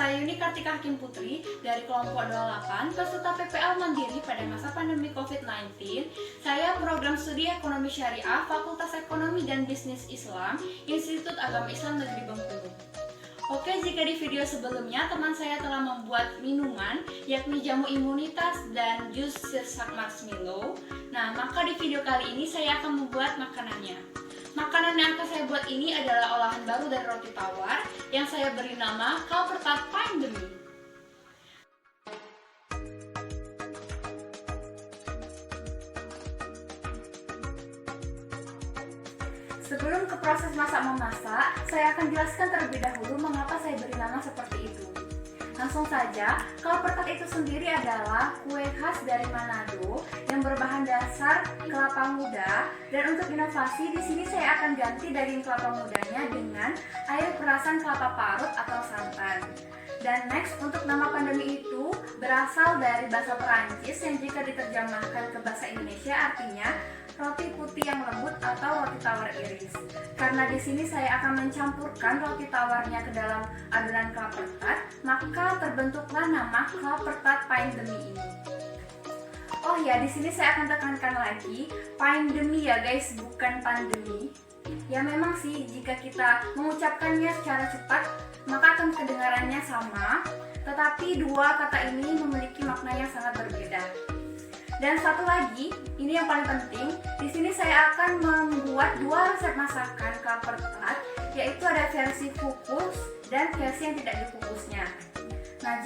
saya Yuni Kartika Hakim Putri dari kelompok 28, peserta PPL Mandiri pada masa pandemi COVID-19. Saya program studi Ekonomi Syariah, Fakultas Ekonomi dan Bisnis Islam, Institut Agama Islam Negeri Bengkulu. Oke, jika di video sebelumnya teman saya telah membuat minuman, yakni jamu imunitas dan jus sirsak marshmallow. Nah, maka di video kali ini saya akan membuat makanannya. Makanan yang akan saya buat ini adalah olahan baru dari roti tawar yang saya beri nama Kalpertat Pain Demi. Sebelum ke proses masak-memasak, saya akan jelaskan terlebih dahulu mengapa saya beri nama seperti itu. Langsung saja, Kalpertat itu sendiri adalah kue khas dari Manado yang berbahan dasar kelapa muda, dan untuk inovasi di sini saya akan ganti daging kelapa mudanya dengan air perasan kelapa parut atau santan. Dan next, untuk nama pandemi itu berasal dari bahasa Perancis yang jika diterjemahkan ke bahasa Indonesia artinya roti putih yang lembut atau roti tawar iris. Karena di sini saya akan mencampurkan roti tawarnya ke dalam adonan Kalpertat, maka terbentuklah nama Kalpertat Pain Demi ini. Oh ya, di sini saya akan tekankan lagi, Pain Demi ya guys, bukan pandemi. Ya memang sih, jika kita mengucapkannya secara cepat, maka akan kedengarannya sama, tetapi dua kata ini memiliki makna yang sangat berbeda. Dan satu lagi, ini yang paling penting, di sini saya akan membuat dua resep masakan Kalpertat, yaitu ada versi kukus dan versi yang tidak dikukusnya. Nah,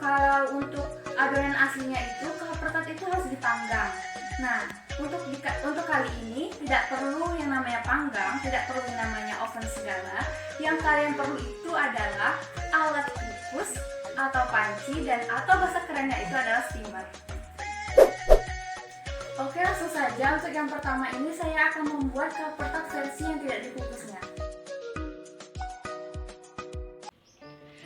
kalau untuk adonan aslinya itu Kalpertat itu harus dipanggang. Nah, untuk kali ini tidak perlu yang namanya panggang, tidak perlu yang namanya oven segala. Yang kalian perlu itu adalah alat kukus atau panci dan atau bahasa kerennya itu adalah steamer. Oke, langsung saja. Untuk yang pertama ini saya akan membuat Kalpertat versi yang tidak dikukusnya.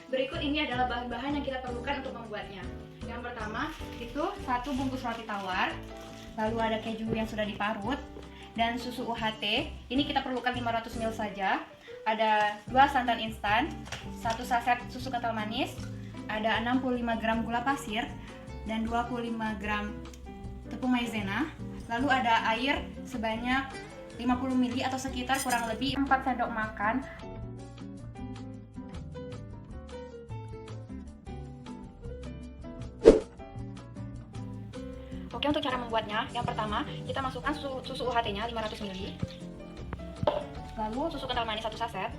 Berikut ini adalah bahan-bahan yang kita perlukan untuk membuatnya. Yang pertama itu 1 bungkus roti tawar, lalu ada keju yang sudah diparut, dan susu UHT. Ini kita perlukan 500 ml saja. Ada 2 santan instan, 1 saset susu kental manis, ada 65 gram gula pasir, dan 25 gram tepung maizena. Lalu ada air sebanyak 50 ml atau sekitar kurang lebih 4 sendok makan. Oke, untuk cara membuatnya, yang pertama kita masukkan susu UHT-nya 500 ml. Lalu susu kental manis 1 saset.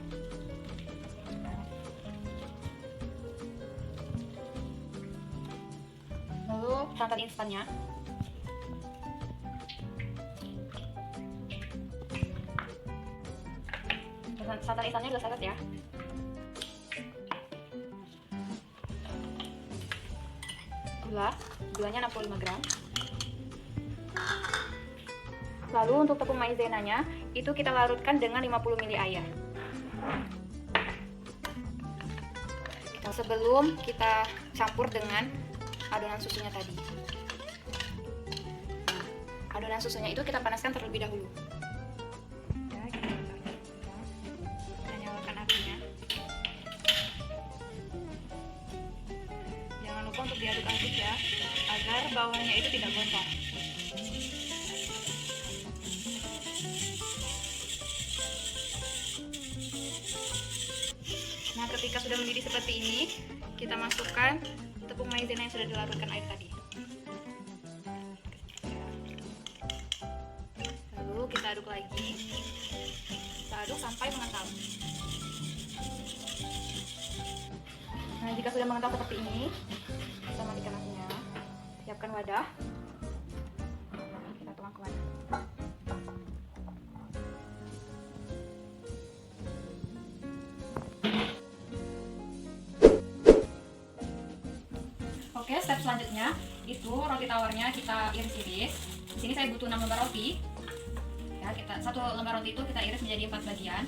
Lalu santan instannya. Santan instannya 2 saset ya. Gulanya 65 gram. Lalu untuk tepung maizenanya itu kita larutkan dengan 50 ml air. Sebelum kita campur dengan adonan susunya tadi. Adonan susunya itu kita panaskan terlebih dahulu. Kita nyalakan apinya. Jangan lupa untuk diaduk-aduk ya, agar bawangnya itu tidak gosong. Nah, ketika sudah mendidih seperti ini, kita masukkan tepung maizena yang sudah dilarutkan air tadi. Lalu kita aduk lagi. Kita aduk sampai mengental. Nah, jika sudah mengental seperti ini, kita matikan apinya. Siapkan wadah. Kita tuang ke wadah. Oke, step selanjutnya itu roti tawarnya kita iris-iris. Di sini saya butuh 6 lembar roti. Ya, satu lembar roti itu kita iris menjadi 4 bagian.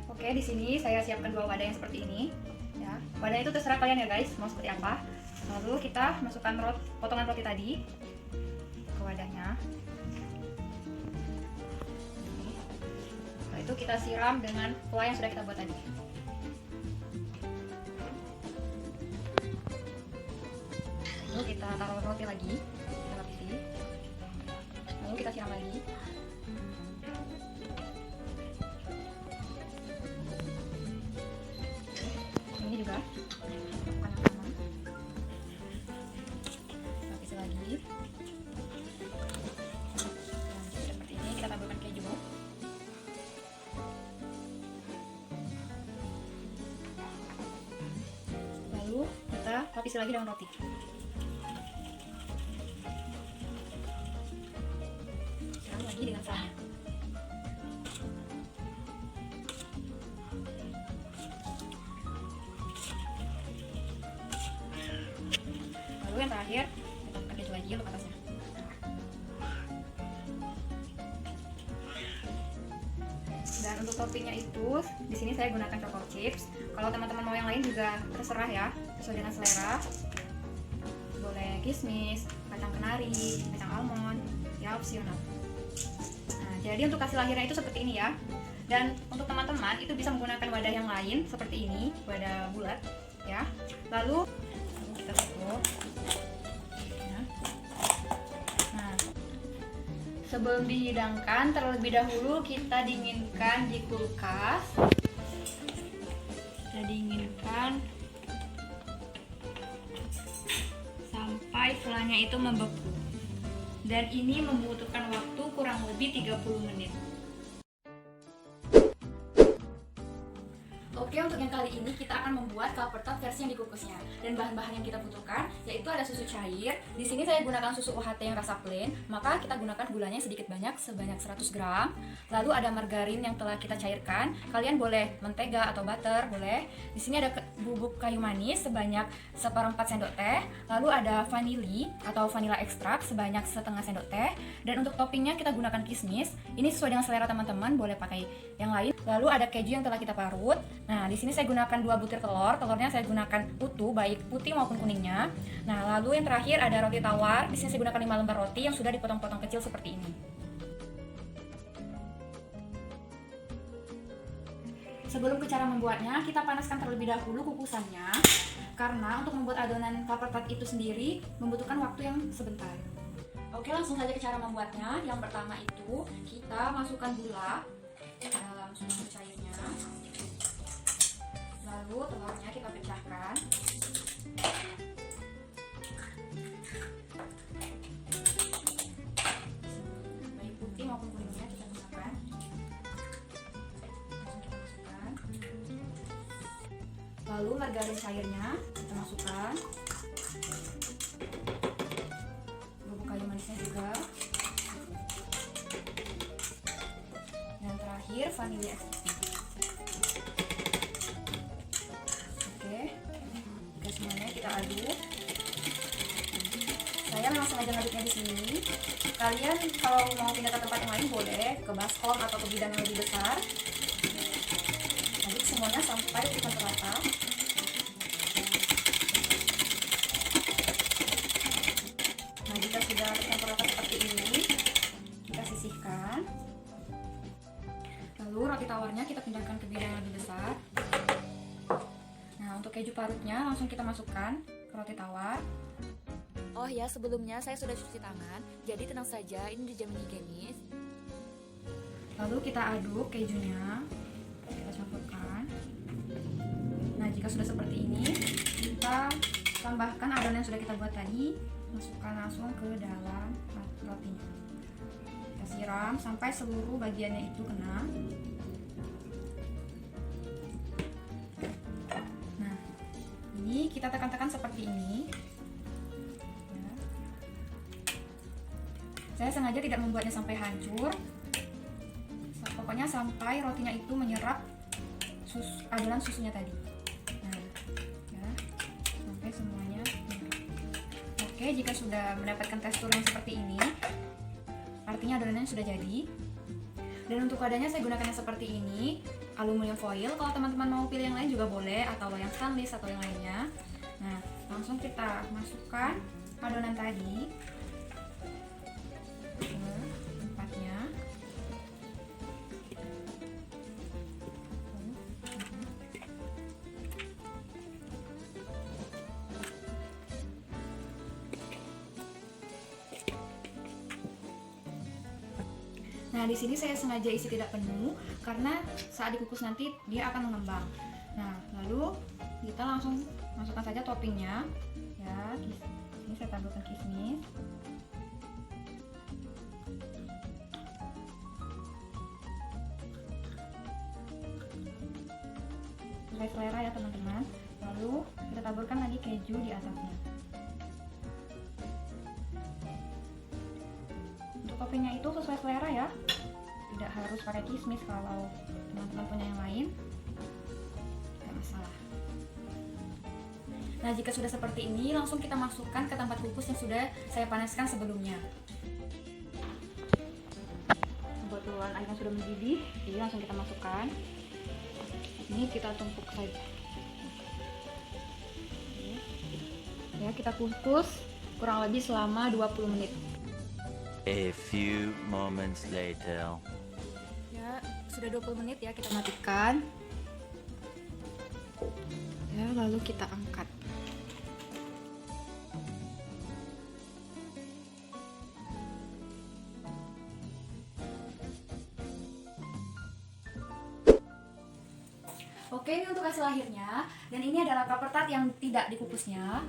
Oke, di sini saya siapkan 2 wadah yang seperti ini. Ya, Wadahnya itu terserah kalian ya guys, mau seperti apa. Lalu kita masukkan potongan roti tadi ke wadahnya. Setelah itu kita siram dengan kuah yang sudah kita buat tadi. Lalu kita taruh roti lagi, kita lapisi. Lalu kita siram lagi. Ini juga kanan-kanan. Lapisi lagi. Lanjut seperti ini, kita taburkan keju. Lalu kita lapisi lagi dengan roti. Siram lagi dengan sahamnya. Lalu yang terakhir kita tambahkan keju lagi untuk atasnya. Dan untuk toppingnya itu di sini saya gunakan choco chips. Kalau teman-teman mau yang lain juga terserah ya, sesuai dengan selera. Boleh kismis, kacang kenari, kacang almond, ya opsional. Nah, jadi untuk hasil akhirnya itu seperti ini ya. Dan untuk teman-teman itu bisa menggunakan wadah yang lain seperti ini, wadah bulat ya. Lalu kita tutup. Nah, sebelum dihidangkan terlebih dahulu kita dinginkan di kulkas. Kita dinginkan sampai selanya itu membeku. Dan ini membutuhkan waktu kurang lebih 30 menit. Oke, untuk yang kali ini kita akan membuat kelapa tart versi yang dikukusnya. Dan bahan-bahan yang kita butuhkan yaitu ada susu cair. Di sini saya gunakan susu UHT yang rasa plain, maka kita gunakan gulanya sedikit banyak sebanyak 100 gram. Lalu ada margarin yang telah kita cairkan. Kalian boleh mentega atau butter, boleh. Di sini ada bubuk kayu manis sebanyak 1/4 sendok teh. Lalu ada vanili atau vanilla ekstrak sebanyak 1/2 sendok teh. Dan untuk toppingnya kita gunakan kismis. Ini sesuai dengan selera teman-teman, boleh pakai yang lain. Lalu ada keju yang telah kita parut. Nah, di sini saya gunakan 2 butir telur. Telurnya saya gunakan utuh, baik putih maupun kuningnya. Nah, lalu yang terakhir ada roti tawar. Di sini saya gunakan 5 lembar roti yang sudah dipotong-potong kecil seperti ini. Sebelum ke cara membuatnya, kita panaskan terlebih dahulu kukusannya. Karena untuk membuat adonan kelapa tart itu sendiri membutuhkan waktu yang sebentar. Oke, langsung saja ke cara membuatnya. Yang pertama itu kita masukkan gula ke dalam susu cairnya. Lalu telurnya kita pecahkan. Baik putih maupun kuningnya kita gunakan. Langsung kita masukkan. Lalu margarin cairnya kita masukkan. Bubuk kayu manisnya juga. Dan terakhir vanili ekstrak. Semuanya kita aduk. Saya memang sengaja ngaduknya di sini. Kalian kalau mau pindah ke tempat yang lain boleh ke baskom atau ke bidang yang lebih besar. Aduk semuanya sampai tercampur rata. Nah, jika sudah tercampur rata seperti ini, kita sisihkan. Lalu roti tawarnya kita pindahkan ke bidang yang lebih besar. Untuk keju parutnya langsung kita masukkan ke roti tawar. Oh ya, sebelumnya saya sudah cuci tangan, jadi tenang saja, ini dijamin higienis. Lalu kita aduk kejunya, kita campurkan. Nah, jika sudah seperti ini, kita tambahkan adonan yang sudah kita buat tadi, masukkan langsung ke dalam rotinya. Kita siram sampai seluruh bagiannya itu kena. Ini kita tekan-tekan seperti ini. Ya. Saya sengaja tidak membuatnya sampai hancur. Pokoknya sampai rotinya itu menyerap adonan susunya tadi. Nah, ya, sampai semuanya menyerap. Oke, jika sudah mendapatkan tekstur yang seperti ini, artinya adonannya sudah jadi. Dan untuk wadahnya saya gunakan yang seperti ini. aluminium foil. Kalau teman-teman mau pilih yang lain juga boleh, atau loyang stainless atau yang lainnya. Nah, langsung kita masukkan adonan tadi ke tempatnya. Nah, di sini saya sengaja isi tidak penuh karena saat dikukus nanti dia akan mengembang. Nah, lalu kita langsung masukkan saja toppingnya. Ya, ini saya taburkan kismis. Sesuai selera ya teman-teman. Lalu kita taburkan lagi keju di atasnya. Toppingnya itu sesuai selera ya, tidak harus pakai kismis. Kalau teman-teman punya yang lain tidak masalah. Nah, jika sudah seperti ini, langsung kita masukkan ke tempat kukus yang sudah saya panaskan sebelumnya. Kebetulan airnya sudah mendidih, jadi langsung kita masukkan. Ini kita tumpuk saja ya, kita kukus kurang lebih selama 20 menit. A few moments later. Ya, sudah 20 menit ya, kita matikan. Ya, lalu kita angkat. Oke, ini untuk hasil akhirnya. Dan ini adalah kapur tart yang tidak dikukusnya.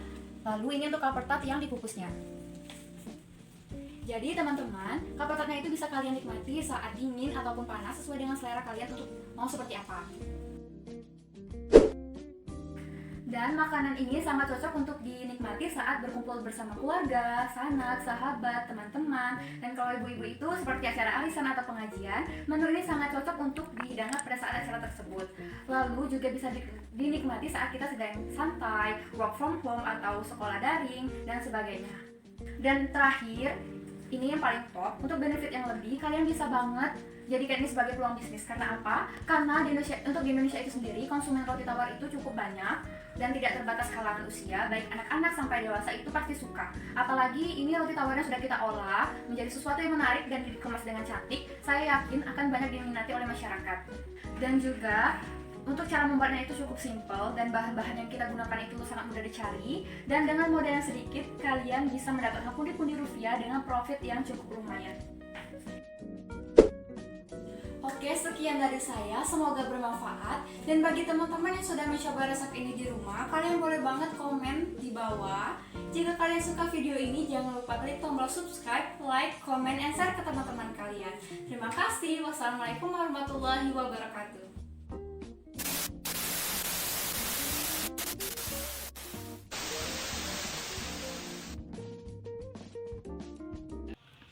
Lalu ini untuk kapur tart yang dikukusnya. Jadi teman-teman, kapur tartnya itu bisa kalian nikmati saat dingin ataupun panas sesuai dengan selera kalian untuk mau seperti apa. Dan makanan ini sangat cocok untuk dinikmati saat berkumpul bersama keluarga, sanak, sahabat, teman-teman. Dan kalau ibu-ibu itu seperti acara arisan atau pengajian, menu ini sangat cocok untuk dihidangkan pada saat acara tersebut. Lalu juga bisa dinikmati saat kita sedang santai, work from home atau sekolah daring, dan sebagainya. Dan terakhir, ini yang paling top, untuk benefit yang lebih, kalian bisa banget jadikan ini sebagai peluang bisnis. Karena apa? Karena di Indonesia itu sendiri, konsumen roti tawar itu cukup banyak dan tidak terbatas kalangan usia, baik anak-anak sampai dewasa itu pasti suka. Apalagi ini roti tawarnya sudah kita olah menjadi sesuatu yang menarik dan dikemas dengan cantik, saya yakin akan banyak diminati oleh masyarakat. Dan juga untuk cara membuatnya itu cukup simpel dan bahan-bahan yang kita gunakan itu sangat mudah dicari, dan dengan modal yang sedikit kalian bisa mendapatkan pundi-pundi rupiah dengan profit yang cukup lumayan. Oke, sekian dari saya, semoga bermanfaat. Dan bagi teman-teman yang sudah mencoba resep ini di rumah, kalian boleh banget komen di bawah. Jika kalian suka video ini, jangan lupa klik tombol subscribe, like, comment, and share ke teman-teman kalian. Terima kasih. Wassalamualaikum warahmatullahi wabarakatuh.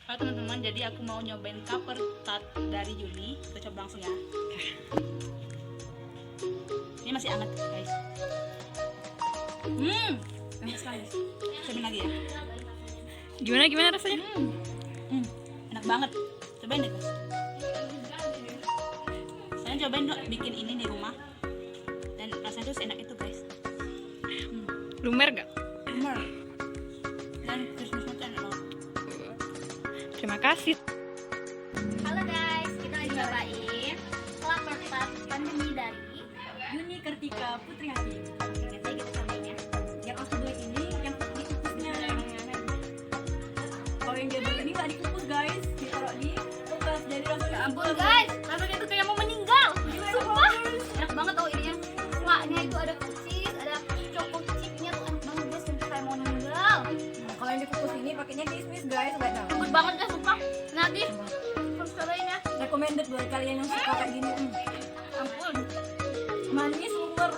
Halo teman-teman, jadi aku mau nyobain kapur tart dari Juni. Kita coba langsung ya. Ini masih hangat guys. Enak sekali. Cobain lagi ya. Gimana rasanya? Enak banget. Cobain deh guys. Saya cobain bikin ini di rumah dan rasanya tuh seenak itu guys. Lumer gak? Bener. Dan krismisnya tuh enak banget. Terima kasih. Halo guys, kita lagi nyobain kapur tart pandemi dari Yuni Kartika Putriati. kita cobain ya. Yang aku beli ini yang dikukusnya. Kalau yang dia beli ini nggak dikukus guys, ditaruh di kulkas jadi rasanya. Ampun guys, rasanya tuh kayak mau meninggal. Sumpah, enak banget tau ininya. Kuahnya itu ada cheese, ada choco chipnya tuh enak banget guys, sampai kayak mau meninggal. Kalau yang dikukus ini pakainya kismis guys, nggak tahu. Lembut banget guys, sumpah. Nanti harus cobain ya. Recommended buat kalian yang suka kayak gini. Ampun. Manis, super.